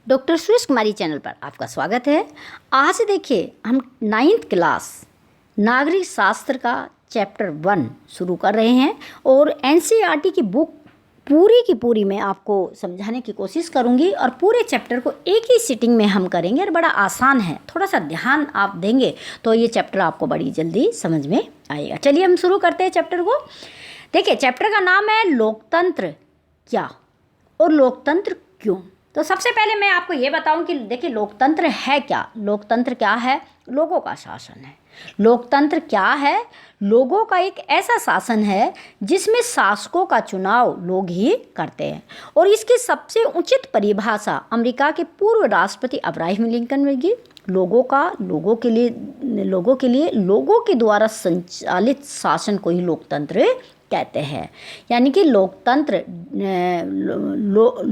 Doctor Suresh कुमारी channel पर आपका स्वागत है। आज देखिए हम 9th क्लास नागरिक शास्त्र का चैप्टर 1 शुरू कर रहे हैं और एनसीईआरटी की बुक पूरी की पूरी मैं आपको समझाने की कोशिश करूंगी और पूरे चैप्टर को एक ही सिटिंग में हम करेंगे और बड़ा आसान है। थोड़ा सा ध्यान आप देंगे तो ये चैप्टर आपको बड़ी जल्दी समझ में आएगा। चलिए हम शुरू करते हैं चैप्टर को। देखिए चैप्टर का नाम है लोकतंत्र क्या और लोकतंत्र क्यों। तो सबसे पहले मैं आपको ये बताऊं कि देखिए लोकतंत्र है क्या। लोकतंत्र क्या है? लोगों का शासन है। लोकतंत्र क्या है? लोगों का एक ऐसा शासन है जिसमें शासकों का चुनाव लोग ही करते हैं और इसकी सबसे उचित परिभाषा अमेरिका के पूर्व राष्ट्रपति अब्राहम लिंकन ने की। लोगों के द्वारा संचालित शासन को ही लोकतंत्र कहते हैं। यानी कि लोकतंत्र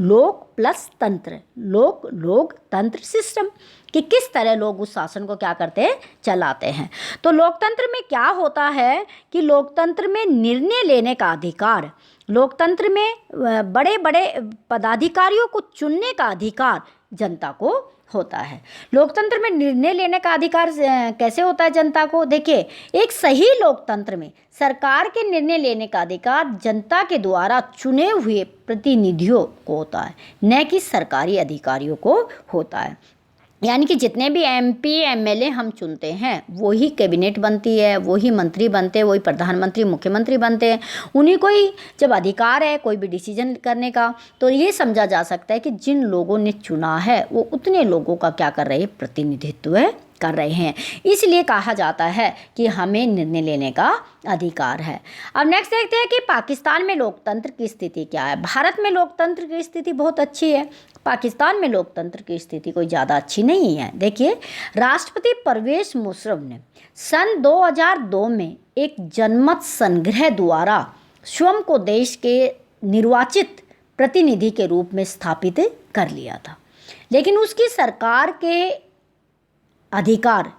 लोक प्लस तंत्र, लोक तंत्र सिस्टम कि किस तरह लोग उस शासन को क्या करते हैं, चलाते हैं। तो लोकतंत्र में क्या होता है कि लोकतंत्र में निर्णय लेने का अधिकार, लोकतंत्र में बड़े बड़े पदाधिकारियों को चुनने का अधिकार जनता को होता है। लोकतंत्र में निर्णय लेने का अधिकार कैसे होता है जनता को? देखिए एक सही लोकतंत्र में सरकार के निर्णय लेने का अधिकार जनता के द्वारा चुने हुए प्रतिनिधियों को होता है, न कि सरकारी अधिकारियों को होता है। यानी कि जितने भी एमपी एमएलए हम चुनते हैं वही कैबिनेट बनती है, वही मंत्री बनते हैं, वही प्रधानमंत्री मुख्यमंत्री बनते हैं। उन्हीं को ही जब अधिकार है कोई भी डिसीजन करने का, तो ये समझा जा सकता है कि जिन लोगों ने चुना है वो उतने लोगों का क्या कर रहे हैं, प्रतिनिधित्व कर रहे हैं। इसलिए कहा जाता है कि हमें निर्णय लेने का अधिकार है। अब नेक्स्ट देखते हैं कि पाकिस्तान में लोकतंत्र की स्थिति क्या है। भारत में लोकतंत्र की स्थिति बहुत अच्छी है, पाकिस्तान में लोकतंत्र की स्थिति कोई ज़्यादा अच्छी नहीं है। देखिए राष्ट्रपति परवेज मुशर्रफ ने सन 2002 में एक जनमत संग्रह द्वारा स्वयं को देश के निर्वाचित प्रतिनिधि के रूप में स्थापित कर लिया था, लेकिन उसकी सरकार के अधिकार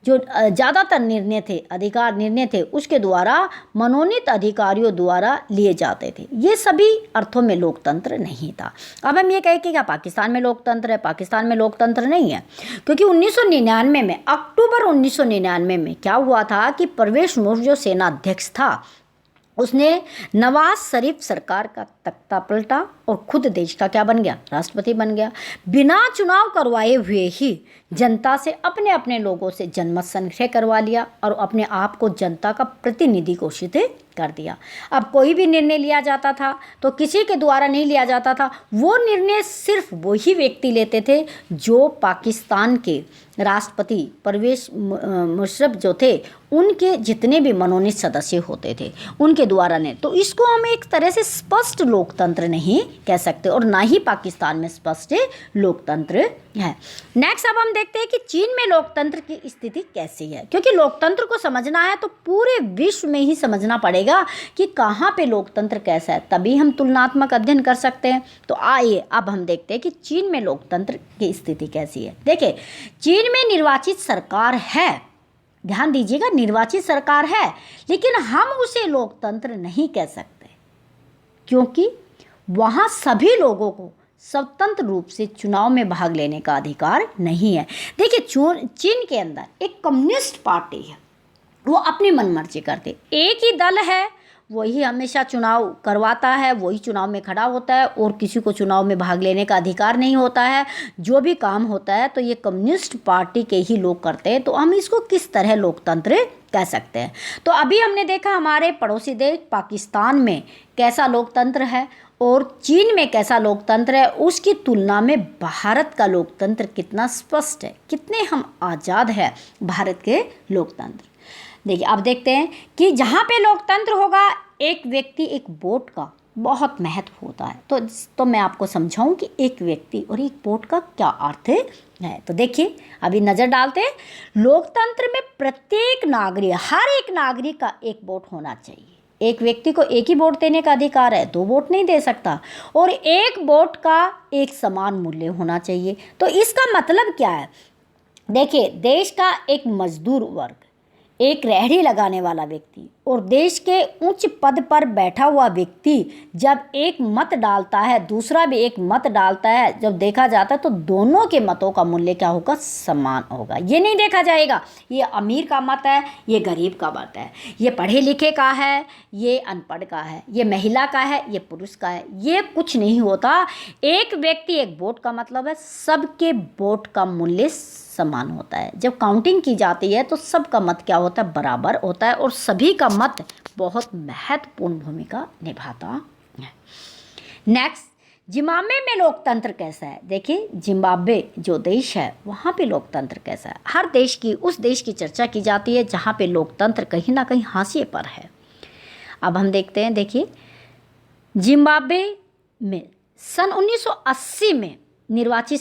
जो ज़्यादातर निर्णय थे उसके द्वारा मनोनीत अधिकारियों द्वारा लिए जाते थे। ये सभी अर्थों में लोकतंत्र नहीं था। अब हम ये कहें कि क्या पाकिस्तान में लोकतंत्र है? पाकिस्तान में लोकतंत्र नहीं है, क्योंकि 1999 में अक्टूबर 1999 में क्या हुआ था कि परवेज मुशर्रफ जो सेना अध्यक्ष था उसने नवाज शरीफ सरकार का तख्ता पलटा और खुद देश का क्या बन गया, राष्ट्रपति बन गया। बिना चुनाव करवाए हुए ही जनता से अपने अपने लोगों से जनमत संग्रह करवा लिया और अपने आप को जनता का प्रतिनिधि घोषित कर दिया। अब कोई भी निर्णय लिया जाता था तो किसी के द्वारा नहीं लिया जाता था, वो निर्णय सिर्फ वही व्यक्ति लेते थे जो पाकिस्तान के राष्ट्रपति परवेज मुशर्रफ जो थे उनके जितने भी मनोनीत सदस्य होते थे उनके द्वारा ने। तो इसको हम एक तरह से स्पष्ट लोकतंत्र नहीं कह सकते और ना ही पाकिस्तान में स्पष्ट लोकतंत्र है। नेक्स्ट अब हम देखते हैं कि चीन में लोकतंत्र की स्थिति कैसी है, क्योंकि लोकतंत्र को समझना है तो पूरे विश्व में ही समझना पड़ेगा कि कहाँ पे लोकतंत्र कैसा है, तभी हम तुलनात्मक अध्ययन कर सकते हैं। तो आइए अब हम देखते हैं कि चीन में लोकतंत्र की स्थिति कैसी है। देखिए चीन में निर्वाचित सरकार है, ध्यान दीजिएगा निर्वाचित सरकार है, लेकिन हम उसे लोकतंत्र नहीं कह सकते क्योंकि वहाँ सभी लोगों को स्वतंत्र रूप से चुनाव में भाग लेने का अधिकार नहीं है। देखिए चीन के अंदर एक कम्युनिस्ट पार्टी है, वो अपनी मनमर्जी करते, एक ही दल है वही हमेशा चुनाव करवाता है, वही चुनाव में खड़ा होता है और किसी को चुनाव में भाग लेने का अधिकार नहीं होता है। जो भी काम होता है तो ये कम्युनिस्ट पार्टी के ही लोग करते हैं। तो हम इसको किस तरह लोकतंत्र कह सकते हैं? तो अभी हमने देखा हमारे पड़ोसी देश पाकिस्तान में कैसा लोकतंत्र है और चीन में कैसा लोकतंत्र है, उसकी तुलना में भारत का लोकतंत्र कितना स्पष्ट है, कितने हम आज़ाद है भारत के लोकतंत्र। देखिए अब देखते हैं कि जहाँ पे लोकतंत्र होगा एक व्यक्ति एक वोट का बहुत महत्व होता है। तो मैं आपको समझाऊं कि एक व्यक्ति और एक वोट का क्या अर्थ है। तो देखिए अभी नज़र डालते हैं। लोकतंत्र में प्रत्येक नागरिक, हर एक नागरिक का एक वोट होना चाहिए। एक व्यक्ति को एक ही वोट देने का अधिकार है, 2 वोट नहीं दे सकता, और एक वोट का एक समान मूल्य होना चाहिए। तो इसका मतलब क्या है? देखिए देश का एक मजदूर वर्ग, एक रेहड़ी लगाने वाला व्यक्ति और देश के उच्च पद पर बैठा हुआ व्यक्ति जब एक मत डालता है, दूसरा भी एक मत डालता है, जब देखा जाता है तो दोनों के मतों का मूल्य क्या होगा, समान होगा। ये नहीं देखा जाएगा ये अमीर का मत है, ये गरीब का मत है, ये पढ़े लिखे का है, ये अनपढ़ का है, ये महिला का है, ये पुरुष का है, ये कुछ नहीं होता। एक व्यक्ति एक वोट का मतलब है सबके वोट का मूल्य समान होता है। जब काउंटिंग की जाती है तो सबका मत क्या होता है, बराबर होता है और सभी का मत बहुत महत्वपूर्ण भूमिका निभाता है। नेक्स्ट, जिम्बाब्वे में लोकतंत्र कैसा है। देखिए जिम्बाब्वे जो देश है वहाँ पे लोकतंत्र कैसा है। हर देश की, उस देश की चर्चा की जाती है जहाँ पे लोकतंत्र कहीं ना कहीं हाशिए पर है। अब हम देखते हैं, देखिए जिम्बाब्वे में सन 1980 में निर्वाचित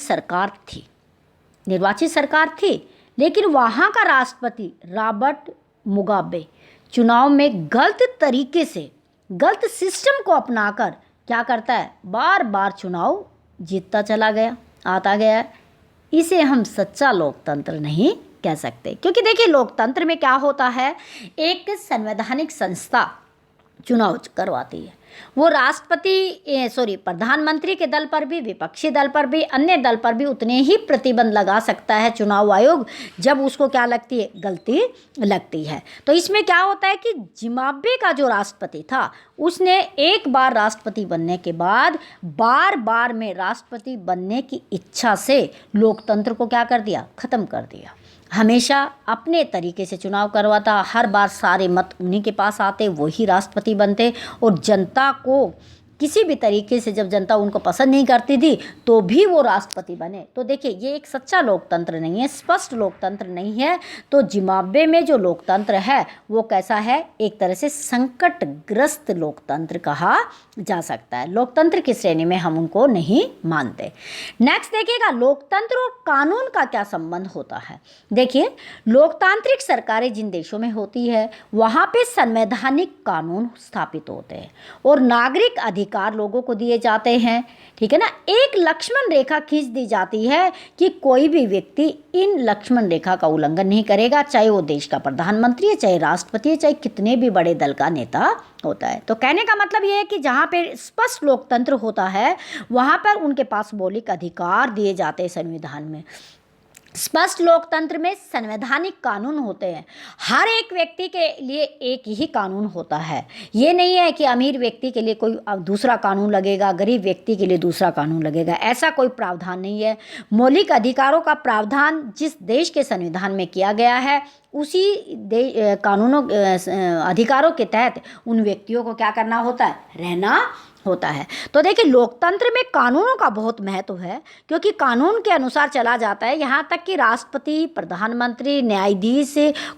सरकार थी, लेकिन वहाँ का राष्ट्रपति रॉबर्ट मुगाबे चुनाव में गलत तरीके से, गलत सिस्टम को अपनाकर क्या करता है, बार बार चुनाव जीतता चला गया, आता गया। इसे हम सच्चा लोकतंत्र नहीं कह सकते, क्योंकि देखिए लोकतंत्र में क्या होता है, एक संवैधानिक संस्था चुनाव करवाती है। वो प्रधानमंत्री के दल पर भी, विपक्षी दल पर भी, अन्य दल पर भी उतने ही प्रतिबंध लगा सकता है चुनाव आयोग जब उसको क्या लगती है, गलती लगती है। तो इसमें क्या होता है कि जिम्बाब्वे का जो राष्ट्रपति था उसने एक बार राष्ट्रपति बनने के बाद बार बार में राष्ट्रपति बनने की इच्छा से लोकतंत्र को क्या कर दिया, ख़त्म कर दिया। हमेशा अपने तरीके से चुनाव करवाता, हर बार सारे मत उन्हीं के पास आते, वही राष्ट्रपति बनते और जनता को किसी भी तरीके से, जब जनता उनको पसंद नहीं करती थी तो भी वो राष्ट्रपति बने। तो देखिए ये एक सच्चा लोकतंत्र नहीं है, स्पष्ट लोकतंत्र नहीं है। तो जिम्बाब्वे में जो लोकतंत्र है वो कैसा है, एक तरह से संकटग्रस्त लोकतंत्र कहा जा सकता है। लोकतंत्र की श्रेणी में हम उनको नहीं मानते। नेक्स्ट देखिएगा, लोकतंत्र और कानून का क्या संबंध होता है। देखिए लोकतांत्रिक सरकारें जिन देशों में होती है वहाँ पे संवैधानिक कानून स्थापित होते हैं और नागरिक अधिकार लोगों को दिए जाते हैं, ठीक है ना। एक लक्ष्मण रेखा खींच दी जाती है कि कोई भी व्यक्ति इन लक्ष्मण रेखा का उल्लंघन नहीं करेगा, चाहे वो देश का प्रधानमंत्री है, चाहे राष्ट्रपति है, चाहे कितने भी बड़े दल का नेता होता है। तो कहने का मतलब ये है कि जहाँ पे स्पष्ट लोकतंत्र होता है वहाँ पर उनके पास मौलिक अधिकार दिए जाते हैं संविधान में। स्पष्ट लोकतंत्र में संवैधानिक कानून होते हैं, हर एक व्यक्ति के लिए एक ही कानून होता है। ये नहीं है कि अमीर व्यक्ति के लिए कोई दूसरा कानून लगेगा, गरीब व्यक्ति के लिए दूसरा कानून लगेगा, ऐसा कोई प्रावधान नहीं है। मौलिक अधिकारों का प्रावधान जिस देश के संविधान में किया गया है उसी कानूनों अधिकारों के तहत उन व्यक्तियों को क्या करना होता है, रहना होता है। तो देखिए लोकतंत्र में कानूनों का बहुत महत्व है, क्योंकि कानून के अनुसार चला जाता है। यहाँ तक कि राष्ट्रपति, प्रधानमंत्री, न्यायाधीश,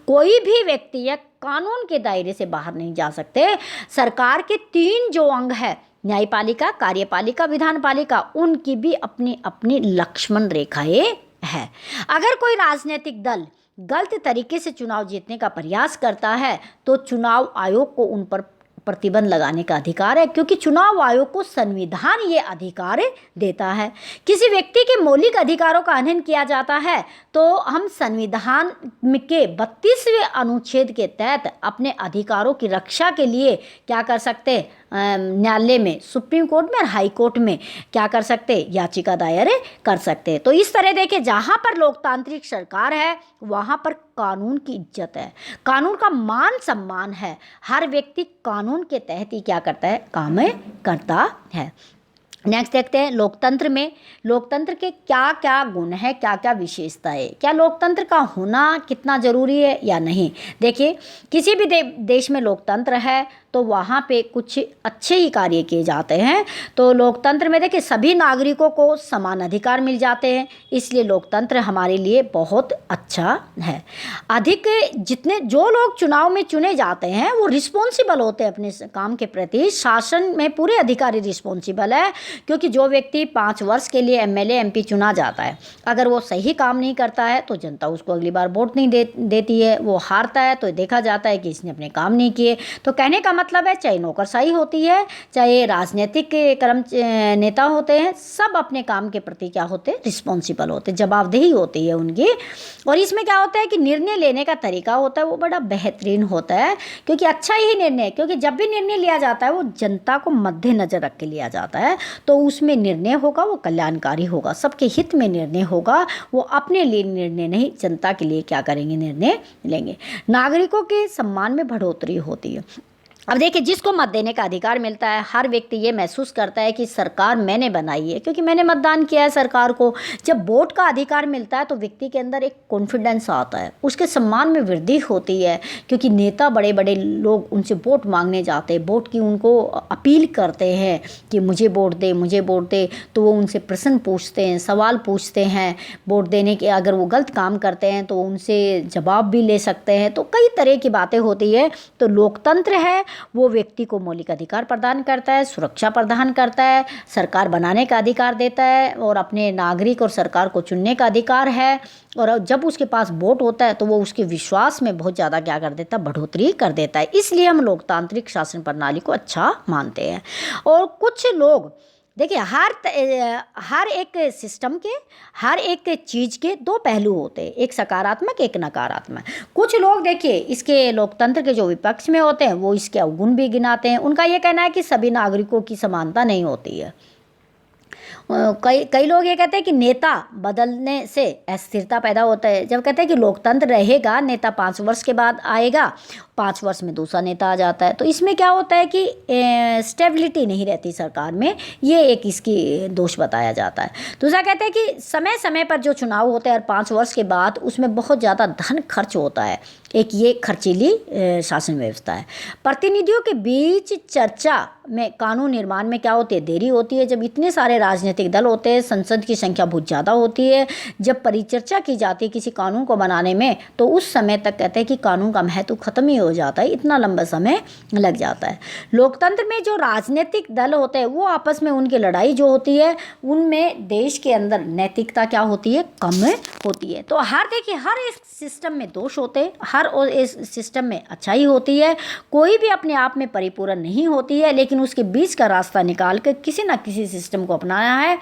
कोई भी व्यक्ति या कानून के दायरे से बाहर नहीं जा सकते। सरकार के 3 जो अंग है, न्यायपालिका, कार्यपालिका, विधानपालिका, उनकी भी अपनी अपनी लक्ष्मण रेखाएं है। अगर कोई राजनीतिक दल गलत तरीके से चुनाव जीतने का प्रयास करता है तो चुनाव आयोग को उन पर प्रतिबंध लगाने का अधिकार है, क्योंकि चुनाव आयोग को संविधान ये अधिकार देता है। किसी व्यक्ति के मौलिक अधिकारों का हनन किया जाता है तो हम संविधान के 32वें अनुच्छेद के तहत अपने अधिकारों की रक्षा के लिए क्या कर सकते, न्यायालय में, सुप्रीम कोर्ट में और हाई कोर्ट में क्या कर सकते, याचिका दायर कर सकते। तो इस तरह देखिए जहाँ पर लोकतांत्रिक सरकार है वहाँ पर कानून की इज्जत है, कानून का मान सम्मान है, हर व्यक्ति कानून के तहत ही क्या करता है, काम करता है। नेक्स्ट देखते हैं लोकतंत्र में, लोकतंत्र के क्या क्या गुण है, क्या क्या विशेषता है, क्या लोकतंत्र का होना कितना ज़रूरी है या नहीं। देखिए किसी भी देश में लोकतंत्र है तो वहाँ पे कुछ अच्छे ही कार्य किए जाते हैं। तो लोकतंत्र में देखिए सभी नागरिकों को समान अधिकार मिल जाते हैं, इसलिए लोकतंत्र हमारे लिए बहुत अच्छा है। अधिक जितने जो लोग चुनाव में चुने जाते हैं वो रिस्पॉन्सिबल होते हैं अपने काम के प्रति, शासन में पूरे अधिकारी रिस्पॉन्सिबल है, क्योंकि जो व्यक्ति 5 वर्ष के लिए एमएलए एमपी चुना जाता है, अगर वो सही काम नहीं करता है तो जनता उसको अगली बार वोट नहीं देती है, वो हारता है तो देखा जाता है कि इसने अपने काम नहीं किए। तो कहने का मतलब है, चाहे नौकरशाही होती है, चाहे राजनीतिक कर्म नेता होते हैं, सब अपने काम के प्रति क्या होते हैं, रिस्पॉन्सिबल होते हैं, जवाबदेही होती है उनकी। और इसमें क्या होता है कि निर्णय लेने का तरीका होता है वो बड़ा बेहतरीन होता है, क्योंकि अच्छा ही निर्णय, क्योंकि जब भी निर्णय लिया जाता है वो जनता को मद्देनजर रख के लिया जाता है, तो उसमें निर्णय होगा वो कल्याणकारी होगा, सबके हित में निर्णय होगा, वो अपने लिए निर्णय नहीं, जनता के लिए क्या करेंगे, निर्णय लेंगे। नागरिकों के सम्मान में बढ़ोतरी होती है। अब देखिए, जिसको मत देने का अधिकार मिलता है, हर व्यक्ति ये महसूस करता है कि सरकार मैंने बनाई है, क्योंकि मैंने मतदान किया है सरकार को। जब वोट का अधिकार मिलता है तो व्यक्ति के अंदर एक कॉन्फिडेंस आता है, उसके सम्मान में वृद्धि होती है, क्योंकि नेता बड़े बड़े लोग उनसे वोट मांगने जाते हैं, वोट की उनको अपील करते हैं कि मुझे वोट दे, मुझे वोट दे, तो वो उनसे प्रश्न पूछते हैं, सवाल पूछते हैं वोट देने के। अगर वो गलत काम करते हैं तो उनसे जवाब भी ले सकते हैं, तो कई तरह की बातें होती है। तो लोकतंत्र है वो व्यक्ति को मौलिक अधिकार प्रदान करता है, सुरक्षा प्रदान करता है, सरकार बनाने का अधिकार देता है, और अपने नागरिक और सरकार को चुनने का अधिकार है। और जब उसके पास वोट होता है तो वो उसके विश्वास में बहुत ज़्यादा क्या कर देता है, बढ़ोतरी कर देता है। इसलिए हम लोकतांत्रिक शासन प्रणाली को अच्छा मानते हैं। और कुछ लोग देखिए, हर एक सिस्टम के, हर एक चीज़ के दो पहलू होते हैं, एक सकारात्मक एक नकारात्मक। कुछ लोग देखिए इसके लोकतंत्र के जो विपक्ष में होते हैं वो इसके अवगुण भी गिनाते हैं। उनका ये कहना है कि सभी नागरिकों की समानता नहीं होती है। कई लोग ये कहते हैं कि नेता बदलने से अस्थिरता पैदा होता है। जब कहते हैं कि लोकतंत्र रहेगा, नेता 5 वर्ष के बाद आएगा, 5 वर्ष में दूसरा नेता आ जाता है, तो इसमें क्या होता है कि स्टेबिलिटी नहीं रहती सरकार में, ये एक इसकी दोष बताया जाता है। दूसरा कहते हैं कि समय समय पर जो चुनाव होते हैं और 5 वर्ष के बाद उसमें बहुत ज़्यादा धन खर्च होता है, एक ये खर्चीली शासन व्यवस्था है। प्रतिनिधियों के बीच चर्चा में, कानून निर्माण में क्या होती है, देरी होती है। जब इतने सारे राजनीतिक दल होते हैं, संसद की संख्या बहुत ज़्यादा होती है, जब परिचर्चा की जाती है किसी कानून को बनाने में, तो उस समय तक कहते हैं कि कानून का महत्व खत्म ही हो जाता है, इतना लंबा समय लग जाता है। लोकतंत्र में जो राजनीतिक दल होते हैं वो आपस में उनकी लड़ाई जो होती है, उनमें देश के अंदर नैतिकता क्या होती है, कम होती है। तो देखिए हर एक सिस्टम में दोष होते हैं, हर इस सिस्टम में अच्छाई होती है, कोई भी अपने आप में परिपूर्ण नहीं होती है, लेकिन उसके बीच का रास्ता निकाल कर किसी न किसी सिस्टम को अपनाया है।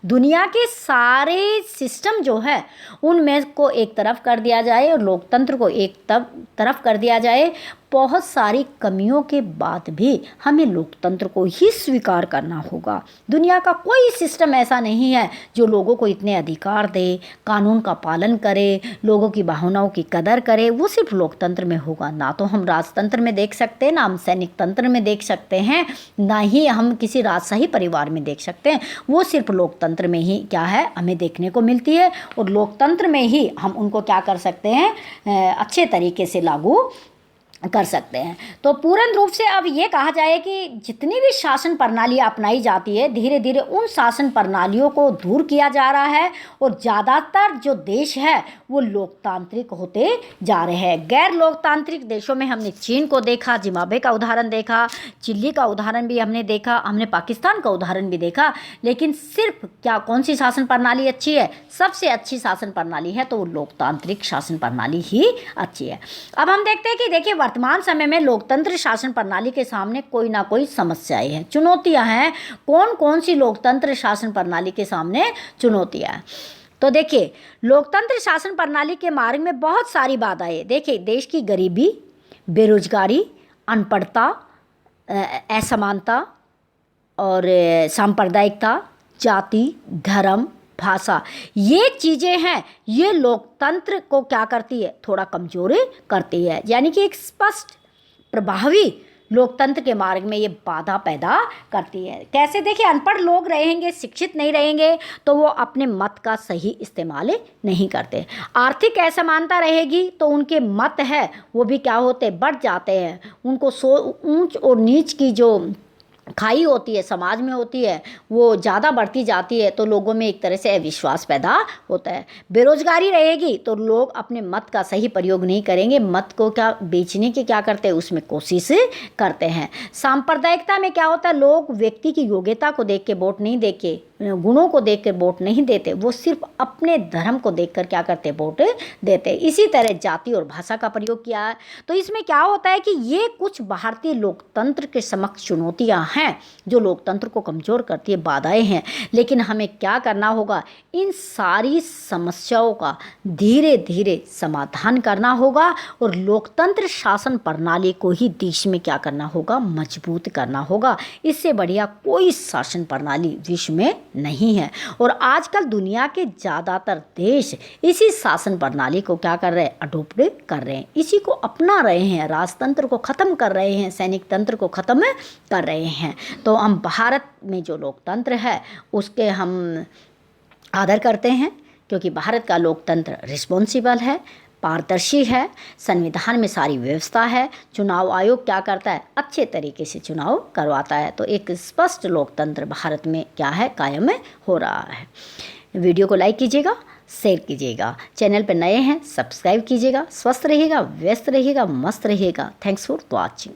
दुनिया के सारे सिस्टम जो है उनमें को एक तरफ कर दिया जाए और लोकतंत्र को एक तरफ कर दिया जाए, बहुत सारी कमियों के बाद भी हमें लोकतंत्र को ही स्वीकार करना होगा। दुनिया का कोई सिस्टम ऐसा नहीं है जो लोगों को इतने अधिकार दे, कानून का पालन करे, लोगों की भावनाओं की कदर करे, वो सिर्फ लोकतंत्र में होगा। ना तो हम राजतंत्र में देख सकते हैं, ना हम सैनिक तंत्र में देख सकते हैं, ना ही हम किसी राजशाही परिवार में देख सकते हैं। वो सिर्फ लोकतंत्र में ही क्या है, हमें देखने को मिलती है, और लोकतंत्र में ही हम उनको क्या कर सकते हैं, अच्छे तरीके से लागू कर सकते हैं। तो पूर्ण रूप से अब ये कहा जाए कि जितनी भी शासन प्रणालियाँ अपनाई जाती है, धीरे धीरे उन शासन प्रणालियों को दूर किया जा रहा है, और ज़्यादातर जो देश है वो लोकतांत्रिक होते जा रहे हैं। गैर लोकतांत्रिक देशों में हमने चीन को देखा, जिम्बाब्वे का उदाहरण देखा, चिली का उदाहरण भी हमने देखा, हमने पाकिस्तान का उदाहरण भी देखा। लेकिन सिर्फ क्या कौन सी शासन प्रणाली अच्छी है, सबसे अच्छी शासन प्रणाली है तो वो लोकतांत्रिक शासन प्रणाली ही अच्छी है। अब हम देखते हैं कि देखिए वर्तमान समय में लोकतंत्र शासन प्रणाली के सामने कोई ना कोई समस्याएं हैं, चुनौतियां हैं। कौन कौन सी लोकतंत्र शासन प्रणाली के सामने चुनौतियां हैं? तो देखिए, लोकतंत्र शासन प्रणाली के मार्ग में बहुत सारी बाधाएं। देखिए, देश की गरीबी, बेरोजगारी, अनपढ़ता, असमानता और सांप्रदायिकता, जाति, धर्म, भाषा, ये चीज़ें हैं, ये लोकतंत्र को क्या करती है, थोड़ा कमजोर करती है। यानी कि एक स्पष्ट प्रभावी लोकतंत्र के मार्ग में ये बाधा पैदा करती है। कैसे? देखिए, अनपढ़ लोग रहेंगे, शिक्षित नहीं रहेंगे, तो वो अपने मत का सही इस्तेमाल नहीं करते। आर्थिक असमानता रहेगी तो उनके मत है वो भी क्या होते, बढ़ जाते हैं। उनको ऊंच और नीच की जो खाई होती है समाज में होती है वो ज़्यादा बढ़ती जाती है, तो लोगों में एक तरह से अविश्वास पैदा होता है। बेरोजगारी रहेगी तो लोग अपने मत का सही प्रयोग नहीं करेंगे, मत को क्या बेचने की क्या करते हैं, उसमें कोशिश करते हैं। सांप्रदायिकता में क्या होता है, लोग व्यक्ति की योग्यता को देख के वोट नहीं देके गुणों को देख कर वोट नहीं देते, वो सिर्फ अपने धर्म को देखकर क्या करते, वोट देते। इसी तरह जाति और भाषा का प्रयोग किया है। तो इसमें क्या होता है कि ये कुछ भारतीय लोकतंत्र के समक्ष चुनौतियां हैं जो लोकतंत्र को कमज़ोर करती है, बाधाएं हैं। लेकिन हमें क्या करना होगा, इन सारी समस्याओं का धीरे धीरे समाधान करना होगा और लोकतंत्र शासन प्रणाली को ही देश में क्या करना होगा, मजबूत करना होगा। इससे बढ़िया कोई शासन प्रणाली विश्व में नहीं है। और आजकल दुनिया के ज़्यादातर देश इसी शासन प्रणाली को क्या कर रहे हैं, अडोप्ट कर रहे हैं, इसी को अपना रहे हैं, राजतंत्र को ख़त्म कर रहे हैं, सैनिक तंत्र को ख़त्म कर रहे हैं। तो हम भारत में जो लोकतंत्र है उसके हम आदर करते हैं, क्योंकि भारत का लोकतंत्र रिस्पॉन्सिबल है, पारदर्शी है, संविधान में सारी व्यवस्था है, चुनाव आयोग क्या करता है, अच्छे तरीके से चुनाव करवाता है। तो एक स्पष्ट लोकतंत्र भारत में क्या है, कायम हो रहा है। वीडियो को लाइक कीजिएगा, शेयर कीजिएगा, चैनल पर नए हैं सब्सक्राइब कीजिएगा। स्वस्थ रहिएगा, व्यस्त रहिएगा, मस्त रहिएगा। Thanks for watching.